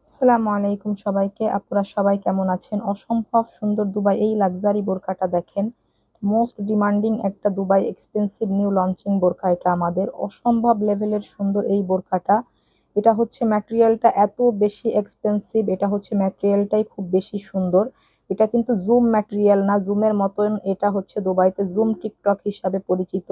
আসসালামু আলাইকুম সবাইকে। আপনারা সবাই কেমন আছেন? অসম্ভব সুন্দর দুবাই এই লাক্সারি বোরকাটা দেখেন। মোস্ট ডিমান্ডিং একটা দুবাই এক্সপেন্সিভ নিউ লঞ্চিং বোরকা এটা আমাদের। অসম্ভব লেভেলের সুন্দর এই বোরকাটা। এটা হচ্ছে ম্যাটেরিয়ালটা এত বেশি এক্সপেন্সিভ, এটা হচ্ছে ম্যাটেরিয়ালটাই খুব বেশি সুন্দর। এটা কিন্তু জুম ম্যাটেরিয়াল না, জুমের মতন এটা হচ্ছে দুবাইতে জুম টিকটক হিসাবে পরিচিত।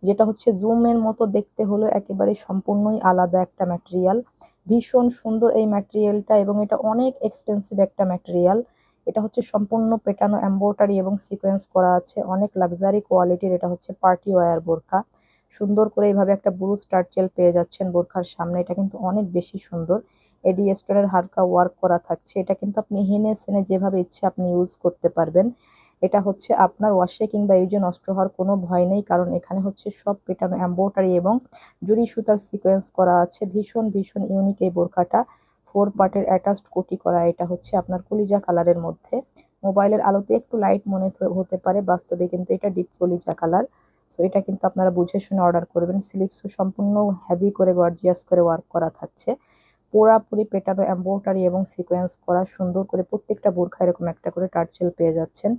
যেটা হচ্ছে জুমের মতো দেখতে হলো একেবারে সম্পূর্ণই আলাদা একটা ম্যাটেরিয়াল। ভীষণ সুন্দর এই ম্যাটেরিয়ালটা এবং এটা অনেক এক্সপেন্সিভ একটা ম্যাটেরিয়াল। এটা হচ্ছে সম্পূর্ণ পেটানো এমব্রয়ডারি এবং সিকোয়েন্স করা আছে, অনেক লাক্সারি কোয়ালিটির। এটা হচ্ছে পার্টি ওয়্যার বোরকা। সুন্দর করে এইভাবে একটা ব্লু স্টার্চেল পেয়ে যাচ্ছেন বোরখার সামনে, এটা কিন্তু অনেক বেশি সুন্দর। এডি স্টোনের হালকা ওয়ার্ক করা থাকছে, এটা কিন্তু আপনি হেনে সেনে যেভাবে ইচ্ছে আপনি ইউজ করতে পারবেন। এটা হচ্ছে আপনার ওয়াশে কিংবা ইউজে নষ্ট হওয়ার কোনো ভয় নেই, কারণ এখানে হচ্ছে সব পেটানো এমব্রয়ডারি এবং জরি সুতার সিকোয়েন্স করা আছে। ভীষণ ভীষণ ইউনিক এই বোরকাটা। 4 পার্টের অ্যাটাচড কোটি করা, এটা হচ্ছে আপনার কলিজা কালারের মধ্যে। মোবাইলের আলোতে একটু লাইট মনে হতে পারে, বাস্তবে কিন্তু এটা ডিপ কলিজা কালার। সো এটা কিন্তু আপনারা বুঝে শুনে অর্ডার করবেন। স্লিভসও সম্পূর্ণ হেভি করে গর্জিয়াস করে ওয়ার্ক করা থাকছে। পুরাপুরি পেটানো এমব্রয়ডারি এবং সিকোয়েন্স করা, সুন্দর করে প্রত্যেকটা বোরখা এরকম একটা করে টার্চেল পেয়ে যাচ্ছেন।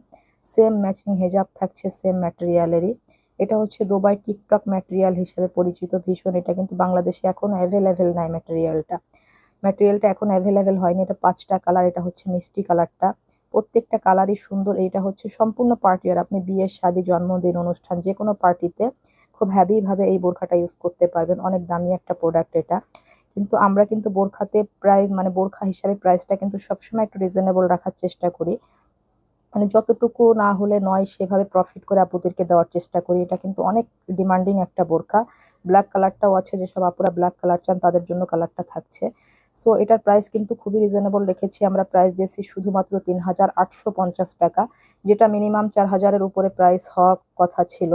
সেম ম্যাচিং হেজাব থাকছে সেম ম্যাটেরিয়ালেরই। এটা হচ্ছে দুবাই টিকটক ম্যাটেরিয়াল হিসেবে পরিচিত ভীষণ। এটা কিন্তু বাংলাদেশে এখনো অ্যাভেলেবেল নাই ম্যাটেরিয়ালটা। ম্যাটেরিয়ালটা এখন অ্যাভেলেবেল হয়নি। এটা 5টা কালার, এটা হচ্ছে মিষ্টি কালারটা। প্রত্যেকটা কালারই সুন্দর। এইটা হচ্ছে সম্পূর্ণ পার্টি ওয়্যার, আপনি বিয়ে শাদী জন্মদিন অনুষ্ঠান যে কোনো পার্টিতে খুব হ্যাভি ভাবে এই বোরখাটা ইউজ করতে পারবেন। অনেক দামি একটা প্রোডাক্ট এটা। কিন্তু আমরা কিন্তু বোরখাতে প্রাইস মানে বোরখা হিসাবে প্রাইসটা কিন্তু সবসময় একটু রিজনেবল রাখার চেষ্টা করি। মানে যতটুকু না হলে নয় সেভাবে প্রফিট করে আপুদেরকে দেওয়ার চেষ্টা করি। এটা কিন্তু অনেক ডিমান্ডিং একটা বোরকা। ব্ল্যাক কালারটাও আছে, যেসব আপুরা ব্ল্যাক কালার চান তাদের জন্য কালারটা থাকছে। সো এটার প্রাইস কিন্তু খুবই রিজনেবল রেখেছি আমরা। প্রাইস দিয়েছি শুধুমাত্র ৩,৮৫০ টাকা, যেটা মিনিমাম ৪,০০০-এর উপরে প্রাইস হওয়ার কথা ছিল।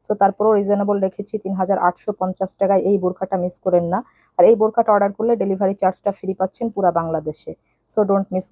সো তারপরেও রিজনেবল রেখেছি ৩,৮৫০ টাকায়। এই বোরখাটা মিস করেন না। আর এই বোরখাটা অর্ডার করলে ডেলিভারি চার্জটা ফ্রি পাচ্ছেন পুরা বাংলাদেশে। So don't miss.